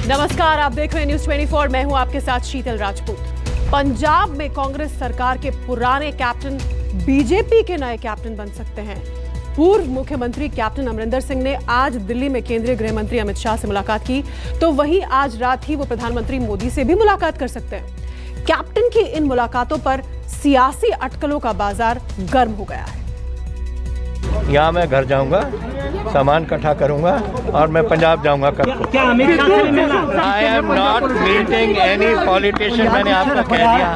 नमस्कार, आप देख रहे हैं न्यूज़ 24। मैं हूं आपके साथ शीतल राजपूत। पंजाब में कांग्रेस सरकार के पुराने कैप्टन बीजेपी के नए कैप्टन बन सकते हैं। पूर्व मुख्यमंत्री कैप्टन अमरिंदर सिंह ने आज दिल्ली में केंद्रीय गृह मंत्री अमित शाह से मुलाकात की, तो वहीं आज रात ही वो प्रधानमंत्री मोदी से भी मुलाकात कर सकते हैं। कैप्टन की इन मुलाकातों पर सियासी अटकलों का बाजार गर्म हो गया है। यहाँ मैं घर जाऊंगा, सामान इकट्ठा करूंगा और मैं पंजाब जाऊंगा। क्या अमित शाह से मिलना? I am not meeting any politician. मैंने आपको कह दिया,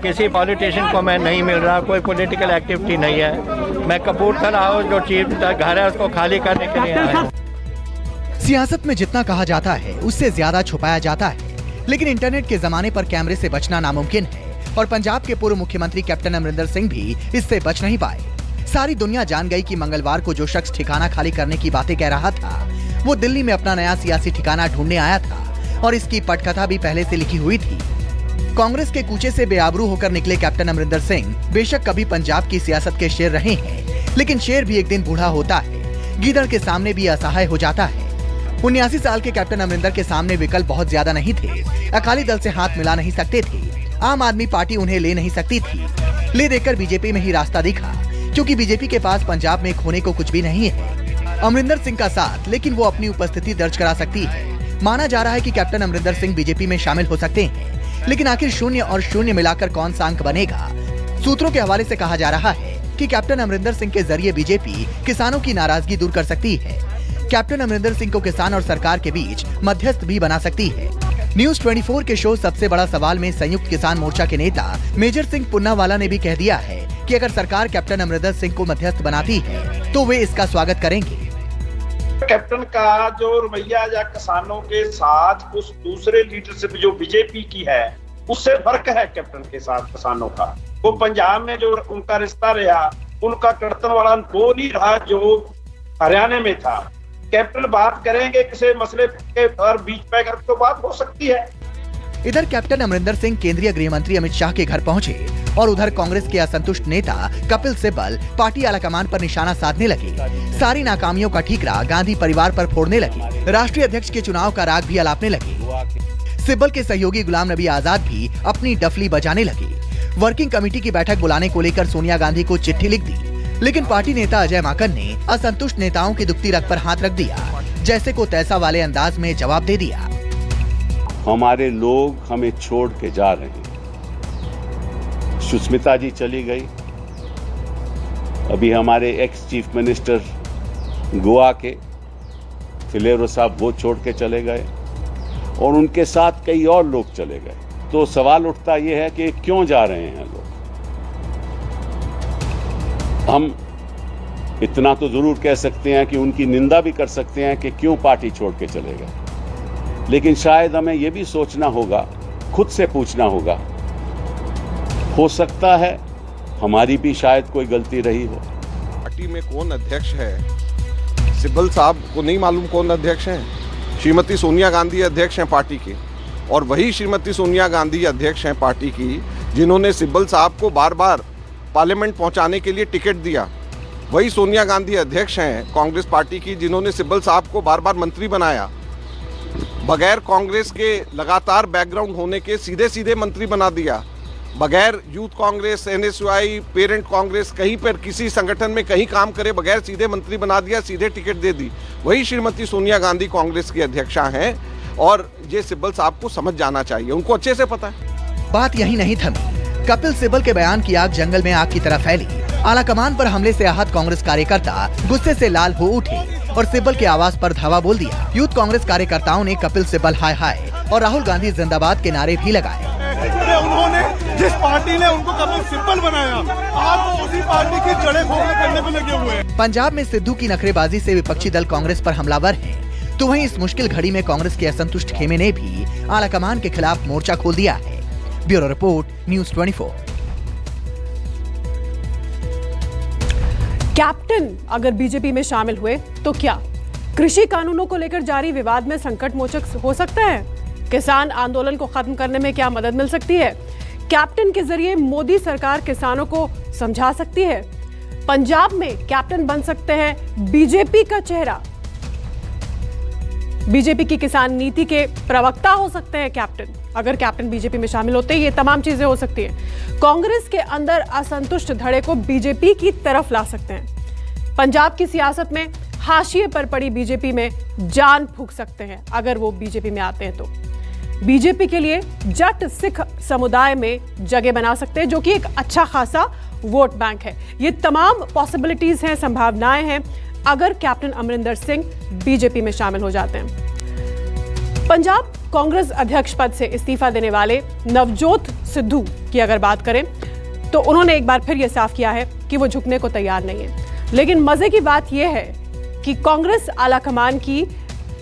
किसी पॉलिटिशियन को मैं नहीं मिल रहा, कोई पॉलिटिकल एक्टिविटी नहीं है। मैं कपूरथला हाउस जो चीफ घर है उसको खाली करने के लिए आया हूं। सियासत में जितना कहा जाता है उससे ज्यादा छुपाया जाता है, लेकिन इंटरनेट के जमाने पर कैमरे से बचना नामुमकिन है और पंजाब के पूर्व मुख्यमंत्री कैप्टन अमरिंदर सिंह भी इससे बच नहीं पाए। सारी दुनिया जान गई कि मंगलवार को जो शख्स ठिकाना खाली करने की बातें कह रहा था वो दिल्ली में अपना नया सियासी ठिकाना ढूंढने आया था और इसकी पटकथा भी पहले से लिखी हुई थी। कांग्रेस के कूचे से बेआबरू होकर निकले कैप्टन अमरिंदर सिंह बेशक कभी पंजाब की सियासत के शेर रहे हैं, लेकिन शेर भी एक दिन बूढ़ा होता है, गीदड़ के सामने भी असहाय हो जाता है। 79 साल के कैप्टन अमरिंदर के सामने विकल्प बहुत ज्यादा नहीं थे। अकाली दल से हाथ मिला नहीं सकते थे, आम आदमी पार्टी उन्हें ले नहीं सकती थी। ले देकर बीजेपी में ही रास्ता दिखा, क्योंकि बीजेपी के पास पंजाब में खोने को कुछ भी नहीं है। अमरिंदर सिंह का साथ, लेकिन वो अपनी उपस्थिति दर्ज करा सकती है। माना जा रहा है कि कैप्टन अमरिंदर सिंह बीजेपी में शामिल हो सकते हैं, लेकिन आखिर शून्य और शून्य मिलाकर कौन सा अंक बनेगा? सूत्रों के हवाले से कहा जा रहा है कि कैप्टन अमरिंदर सिंह के जरिए बीजेपी किसानों की नाराजगी दूर कर सकती है। कैप्टन अमरिंदर सिंह को किसान और सरकार के बीच मध्यस्थ भी बना सकती है। न्यूज़ 24 के शो सबसे बड़ा सवाल में संयुक्त किसान मोर्चा के नेता मेजर सिंह पुन्नावाला ने भी कह दिया है कि अगर सरकार कैप्टन अमरिंदर सिंह को मध्यस्थ बनाती है तो वे इसका स्वागत करेंगे। कैप्टन का जो रवैया या किसानों के साथ उस दूसरे लीडरशिप जो बीजेपी की है उससे फर्क है। कैप्टन के साथ किसानों का वो पंजाब में जो उनका रिश्ता रहा, उनका कर्तन वाला वो नहीं रहा जो हरियाणा में था। कैप्टन बात करेंगे किसी मसले के और बीच में अगर तो बात हो सकती है। इधर कैप्टन अमरिंदर सिंह केंद्रीय गृह मंत्री अमित शाह के घर पहुंचे और उधर कांग्रेस के असंतुष्ट नेता कपिल सिब्बल पार्टी आलाकमान पर निशाना साधने लगे। सारी नाकामियों का ठीकरा गांधी परिवार पर फोड़ने लगे। राष्ट्रीय अध्यक्ष के चुनाव का राग भी अलापने लगे। सिब्बल के सहयोगी गुलाम नबी आजाद भी अपनी डफली बजाने लगे। वर्किंग कमेटी की बैठक बुलाने को लेकर सोनिया गांधी को चिट्ठी लिख दी, लेकिन पार्टी नेता अजय माकन ने असंतुष्ट नेताओं की दुखती रग पर हाथ रख दिया, जैसे को तैसा वाले अंदाज में जवाब दे दिया। हमारे लोग हमें छोड़ के जा रहे हैं। सुष्मिता जी चली गई, अभी हमारे एक्स चीफ मिनिस्टर गोवा के फिलेरो साहब वो छोड़ के चले गए और उनके साथ कई और लोग चले गए। तो सवाल उठता ये है कि क्यों जा रहे हैं लोग। हम इतना तो जरूर कह सकते हैं कि उनकी निंदा भी कर सकते हैं कि क्यों पार्टी छोड़ के चले गए, लेकिन शायद हमें यह भी सोचना होगा, खुद से पूछना होगा, हो सकता है हमारी भी शायद कोई गलती रही हो। पार्टी में कौन अध्यक्ष है, सिब्बल साहब को नहीं मालूम कौन अध्यक्ष हैं। श्रीमती सोनिया गांधी अध्यक्ष हैं पार्टी की, और वही श्रीमती सोनिया गांधी अध्यक्ष हैं पार्टी की जिन्होंने सिब्बल साहब को बार बार पार्लियामेंट पहुंचाने के लिए टिकट दिया। वही सोनिया गांधी अध्यक्ष हैं कांग्रेस पार्टी की जिन्होंने सिब्बल साहब को बार बार मंत्री बनाया। बगैर कांग्रेस के लगातार बैकग्राउंड होने के सीधे सीधे मंत्री बना दिया। बगैर youth Congress, NSUI, parent Congress कहीं पर किसी संगठन में कहीं काम करे बगैर सीधे मंत्री बना दिया, सीधे टिकट दे दी। वही श्रीमती सोनिया गांधी कांग्रेस की अध्यक्षा हैं और ये सिब्बल साहब को समझ जाना चाहिए, उनको अच्छे से पता है। बात यही नहीं थमी। कपिल सिब्बल के बयान की आग जंगल में आग की तरह फैली। आलाकमान पर हमले से आहत कांग्रेस कार्यकर्ता गुस्से से लाल हो उठे और सिब्बल के आवास पर धावा बोल दिया। यूथ कांग्रेस कार्यकर्ताओं ने कपिल सिब्बल हाय हाय और राहुल गांधी जिंदाबाद के नारे भी लगाए। उन्होंने जिस पार्टी ने उनको कपिल सिब्बल बनाया, आप उसी पार्टी की जड़ें खोखला करने में लगे हुए हैं। पंजाब में सिद्धू की नखरेबाजी से विपक्षी दल कांग्रेस पर हमलावर है, तो वहीं इस मुश्किल घड़ी में कांग्रेस के असंतुष्ट खेमे ने भी आलाकमान के खिलाफ मोर्चा खोल दिया है। Bureau report, news 24। कैप्टन अगर बीजेपी में शामिल हुए तो क्या कृषि कानूनों को लेकर जारी विवाद में संकट मोचक हो सकता है? किसान आंदोलन को खत्म करने में क्या मदद मिल सकती है? कैप्टन के जरिए मोदी सरकार किसानों को समझा सकती है? पंजाब में कैप्टन बन सकते हैं बीजेपी का चेहरा। बीजेपी की किसान नीति के प्रवक्ता हो सकते हैं कैप्टन। अगर कैप्टन बीजेपी में शामिल होते हैं, ये तमाम चीजें हो सकती हैं। कांग्रेस के अंदर असंतुष्ट धड़े को बीजेपी की तरफ ला सकते हैं। पंजाब की सियासत में हाशिए पर पड़ी बीजेपी में जान फूंक सकते हैं अगर वो बीजेपी में आते हैं तो। बीजेपी के लिए जट सिख समुदाय में जगह बना सकते हैं, जो कि एक अच्छा खासा वोट बैंक है। ये तमाम पॉसिबिलिटीज हैं, संभावनाएं हैं अगर कैप्टन अमरिंदर सिंह बीजेपी में शामिल हो जाते हैं। पंजाब कांग्रेस अध्यक्ष पद से इस्तीफा देने वाले नवजोत सिद्धू की अगर बात करें तो उन्होंने एक बार फिर यह साफ किया है कि वो झुकने को तैयार नहीं है। लेकिन मजे की बात यह है कि कांग्रेस आलाकमान की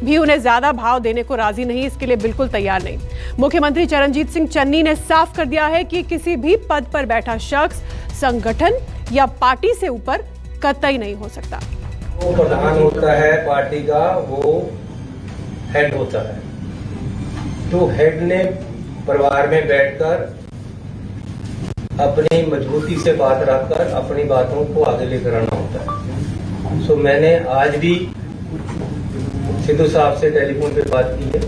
भी उन्हें ज्यादा भाव देने को राजी नहीं, इसके लिए बिल्कुल तैयार नहीं। मुख्यमंत्री चरणजीत सिंह चन्नी ने साफ कर दिया है कि किसी भी पद पर बैठा शख्स संगठन या पार्टी से ऊपर कतई नहीं हो सकता। वो प्रधान होता है पार्टी का, वो हेड होता है, तो हेड ने परिवार में बैठकर अपनी मजबूती से बात रखकर अपनी बातों को आगे लेकर आना होता है। सो मैंने आज भी सिद्धू साहब से टेलीफोन पे बात की है।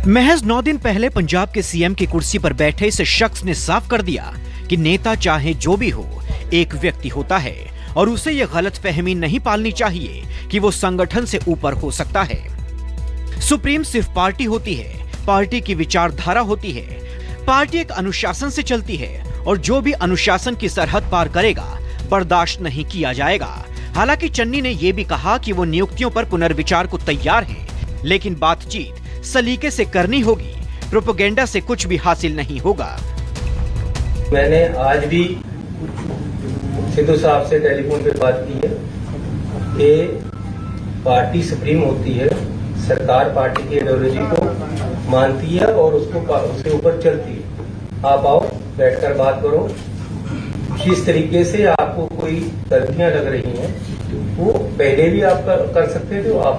महज 9 दिन पहले पंजाब के सीएम की कुर्सी पर बैठे इस शख्स ने साफ कर दिया कि नेता चाहे जो भी हो, एक व्यक्ति होता है और उसे यह गलतफहमी नहीं पालनी चाहिए कि वो संगठन से ऊपर हो सकता है। सुप्रीम सिर्फ पार्टी होती है, पार्टी की विचारधारा होती है, पार्टी एक अनुशासन से चलती है और जो भी अनुशासन की सरहद पार करेगा बर्दाश्त नहीं किया जाएगा। हालांकि चन्नी ने यह भी कहा कि वो नियुक्तियों पर पुनर्विचार को तैयार हैं, लेकिन बातचीत सलीके से करनी होगी, प्रोपेगेंडा से कुछ भी हासिल नहीं होगा। मैंने आज भी सिद्धू साहब से टेलीफोन पे बात की है कि पार्टी सुप्रीम होती है, सरकार पार्टी की आइडियोलॉजी को मानती है और उसके ऊपर चलती है। आप आओ, बैठकर बात करो, जिस तरीके से आपको कोई गलतियां लग रही हैं वो पहले भी आप कर सकते थे, आप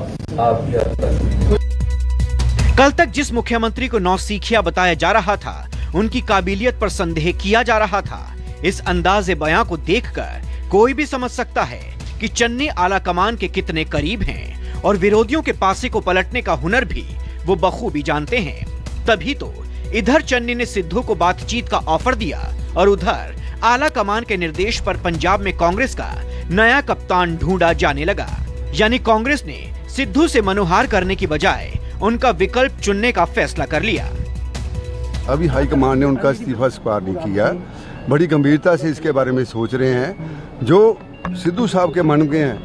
भी आप कर सकते। कल तक जिस मुख्यमंत्री को नौसिखिया बताया जा रहा था, उनकी काबिलियत पर संदेह किया जा रहा था। इस अंदाजे बयां को देखकर कोई भी समझ सकता है कि चन्नी आला कमान के कितने करीब हैं और विरोधियों के पासे को पलटने का हुनर भी वो बखूबी जानते हैं। तभी तो इधर चन्नी ने सिद्धू को बातचीत का ऑफर दिया और उधर आला कमान के निर्देश पर पंजाब में कांग्रेस का नया कप्तान ढूंढा जाने लगा। यानी कांग्रेस ने सिद्धू से मनोहार करने की बजाय उनका विकल्प चुनने का फैसला कर लिया। अभी हाईकमान ने उनका इस्तीफा स्वीकार नहीं किया, बड़ी गंभीरता से इसके बारे में सोच रहे हैं। जो सिद्धू साहब के मन में हैं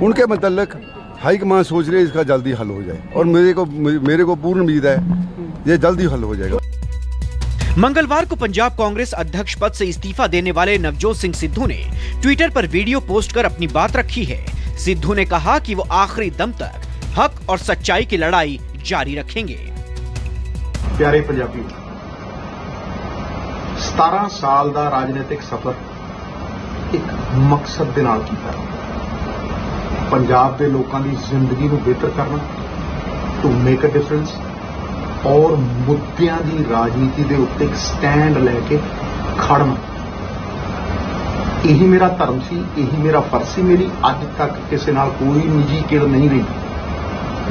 उनके मतलब हाईकमान सोच रहे हैं इसका जल्दी हल हो जाए और मेरे को पूर्ण उम्मीद है ये जल्दी हल हो जाएगा। मंगलवार को पंजाब कांग्रेस अध्यक्ष पद से इस्तीफा देने वाले नवजोत सिंह सिद्धू ने ट्विटर पर वीडियो पोस्ट कर अपनी बात रखी है। सिद्धू ने कहा कि वो आखिरी दम तक हक और सच्चाई की लड़ाई जारी रखेंगे। प्यारे पंजाबी, 17 साल ਦਾ ਰਾਜਨੀਤਿਕ ਸਫ਼ਰ ਇੱਕ ਮਕਸਦ ਦੇ ਨਾਲ ਕੀਤਾ। ਪੰਜਾਬ ਦੇ ਲੋਕਾਂ ਦੀ ਜ਼ਿੰਦਗੀ ਨੂੰ ਬਿਹਤਰ ਕਰਨਾ, ਟੂ ਮੇਕ ਅ ਡਿਫਰੈਂਸ ਔਰ ਮੁੱਦਿਆਂ ਦੀ ਰਾਜਨੀਤੀ ਦੇ ਉੱਤੇ ਇੱਕ ਸਟੈਂਡ ਲੈ ਕੇ ਖੜਨਾ। ਇਹੀ ਮੇਰਾ ਧਰਮ ਸੀ, ਇਹੀ ਮੇਰਾ ਫਰਜ਼ ਸੀ। ਮੇਰੀ ਅੱਜ ਤੱਕ ਕਿਸੇ ਨਾਲ ਕੋਈ ਨਿੱਜੀ ਕਿੜ ਨਹੀਂ ਰਹੀ,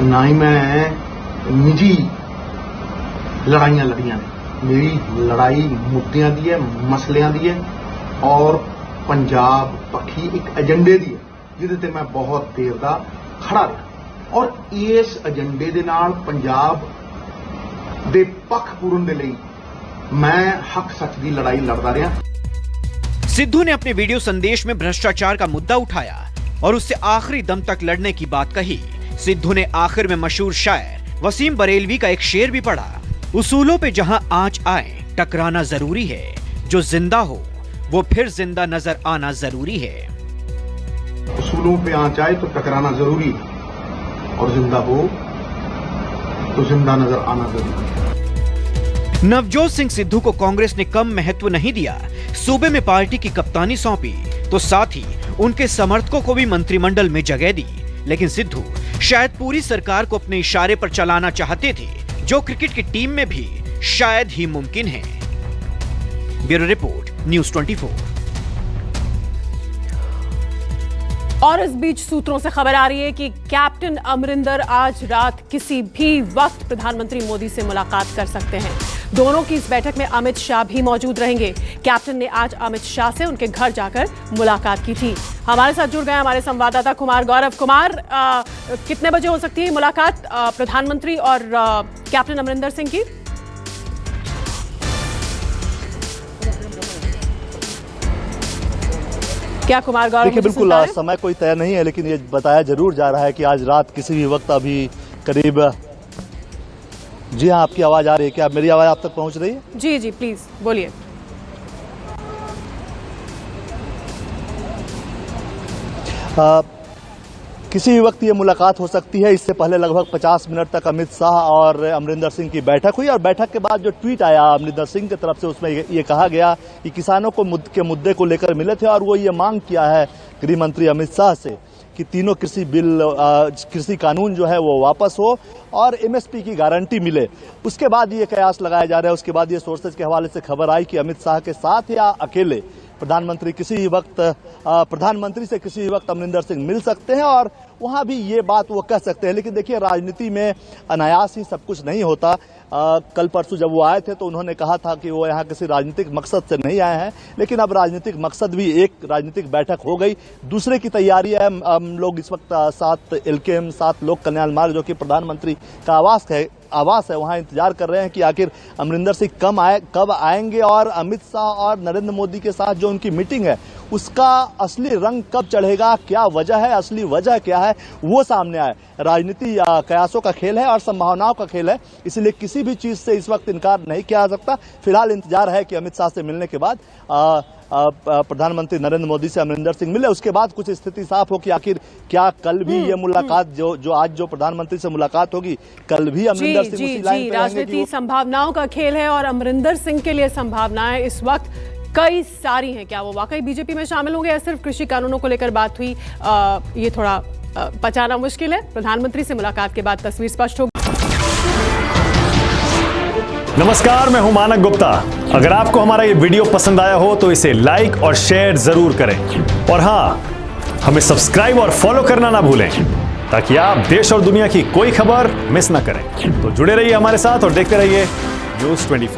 ਨਾ ਹੀ ਮੈਂ ਨਿੱਜੀ ਲੜਾਈਆਂ ਲੜੀਆਂ ਨੇ। मेरी लड़ाई मुद्दों की है, मसलियां की है और पंजाब पक्षी एक एजेंडे की है जिहदे ते मैं बहुत देर दा खड़ा रहा और इस एजेंडे दे नाल पंजाब दे पक्ष पूरन दे लई मैं हक सच की लड़ाई लड़दा रहा। सिद्धू ने अपने वीडियो संदेश में भ्रष्टाचार का मुद्दा उठाया और उससे आखिरी दम तक लड़ने की बात कही। सिद्धू ने आखिर में मशहूर शायर वसीम बरेलवी का एक शेर भी पढ़ा, उसूलों पे जहां आंच आए टकराना जरूरी है, जो जिंदा हो वो फिर जिंदा नजर आना जरूरी है। उसूलों पे आंच आए तो टकराना जरूरी है और जिंदा हो तो जिंदा नजर आना जरूरी है। नवजोत सिंह सिद्धू को कांग्रेस ने कम महत्व नहीं दिया। सूबे में पार्टी की कप्तानी सौंपी तो साथ ही उनके समर्थकों को भी मंत्रिमंडल में जगह दी। लेकिन सिद्धू शायद पूरी सरकार को अपने इशारे पर चलाना चाहते थे, जो क्रिकेट की टीम में भी शायद ही मुमकिन है। Bureau report, news 24। और इस बीच सूत्रों से खबर आ रही है कि कैप्टन अमरिंदर आज रात किसी भी वक्त प्रधानमंत्री मोदी से मुलाकात कर सकते हैं। दोनों की इस बैठक में अमित शाह भी मौजूद रहेंगे। कैप्टन ने आज अमित शाह से उनके घर जाकर मुलाकात की थी। हमारे साथ जुड़ गए हमारे संवाददाता कुमार गौरव। कुमार, कितने बजे हो सकती है मुलाकात प्रधानमंत्री और कैप्टन अमरिंदर सिंह की? क्या कुमार गौरव? देखिए, बिल्कुल समय कोई तय नहीं है, लेकिन ये बताया जरूर जा रहा है कि आज रात किसी भी वक्त अभी करीब। जी हाँ, आपकी आवाज आ रही है क्या? मेरी आवाज आप तक पहुंच रही है? जी जी, प्लीज बोलिए। किसी भी वक्त ये मुलाकात हो सकती है। इससे पहले लगभग 50 मिनट तक अमित शाह और अमरिंदर सिंह की बैठक हुई और बैठक के बाद जो ट्वीट आया अमरिंदर सिंह की तरफ से, उसमें ये कहा गया कि किसानों को के मुद्दे को लेकर मिले थे और वो ये मांग किया है गृह मंत्री अमित शाह से कि तीनों कृषि कानून जो है वो वापस हो और एमएसपी की गारंटी मिले। उसके बाद ये कयास लगाया जा रहा है। उसके बाद ये सोर्सेज के हवाले से खबर आई कि अमित शाह के साथ या अकेले प्रधानमंत्री से किसी भी वक्त अमरिंदर सिंह मिल सकते हैं और वहां भी ये बात वो कह सकते हैं। लेकिन देखिए, राजनीति में अनायास ही सब कुछ नहीं होता। कल परसों जब वो आए थे तो उन्होंने कहा था कि वो यहाँ किसी राजनीतिक मकसद से नहीं आए हैं, लेकिन अब राजनीतिक मकसद भी, एक राजनीतिक बैठक हो गई, दूसरे की तैयारी है। हम लोग इस वक्त 7 LKM 7 लोक कल्याण मार्ग, जो कि प्रधानमंत्री का आवास है, वहां इंतजार कर रहे हैं कि आखिर अमरिंदर सिंह कब आएंगे और अमित शाह और नरेंद्र मोदी के साथ जो उनकी मीटिंग है उसका असली रंग कब चढ़ेगा, क्या वजह है, असली वजह क्या है, वो सामने आए। राजनीति कयासों का खेल है और संभावनाओं का खेल है, इसलिए किसी भी चीज से इस वक्त इनकार नहीं किया जा सकता। फिलहाल इंतजार है कि अमित शाह से मिलने के बाद प्रधानमंत्री नरेंद्र मोदी से अमरिंदर सिंह मिले, उसके बाद कुछ स्थिति साफ हो कि आखिर क्या कल भी ये मुलाकात जो आज जो प्रधानमंत्री से मुलाकात होगी, कल भी अमरिंदर सिंह उसी लाइन पे राजनीति संभावनाओं का खेल है और अमरिंदर सिंह के लिए संभावनाएं इस वक्त कई सारी हैं। क्या वो वाकई बीजेपी में शामिल होंगे या सिर्फ कृषि कानूनों को लेकर बात हुई, ये थोड़ा पचाना मुश्किल है। प्रधानमंत्री से मुलाकात के बाद तस्वीर स्पष्ट होगी। नमस्कार, मैं हूं मानक गुप्ता। अगर आपको हमारा ये वीडियो पसंद आया हो तो इसे लाइक और शेयर जरूर करें और हाँ, हमें सब्सक्राइब और फॉलो करना ना भूलें ताकि आप देश और दुनिया की कोई खबर मिस ना करें। तो जुड़े रहिए हमारे साथ और देखते रहिए न्यूज़ 24।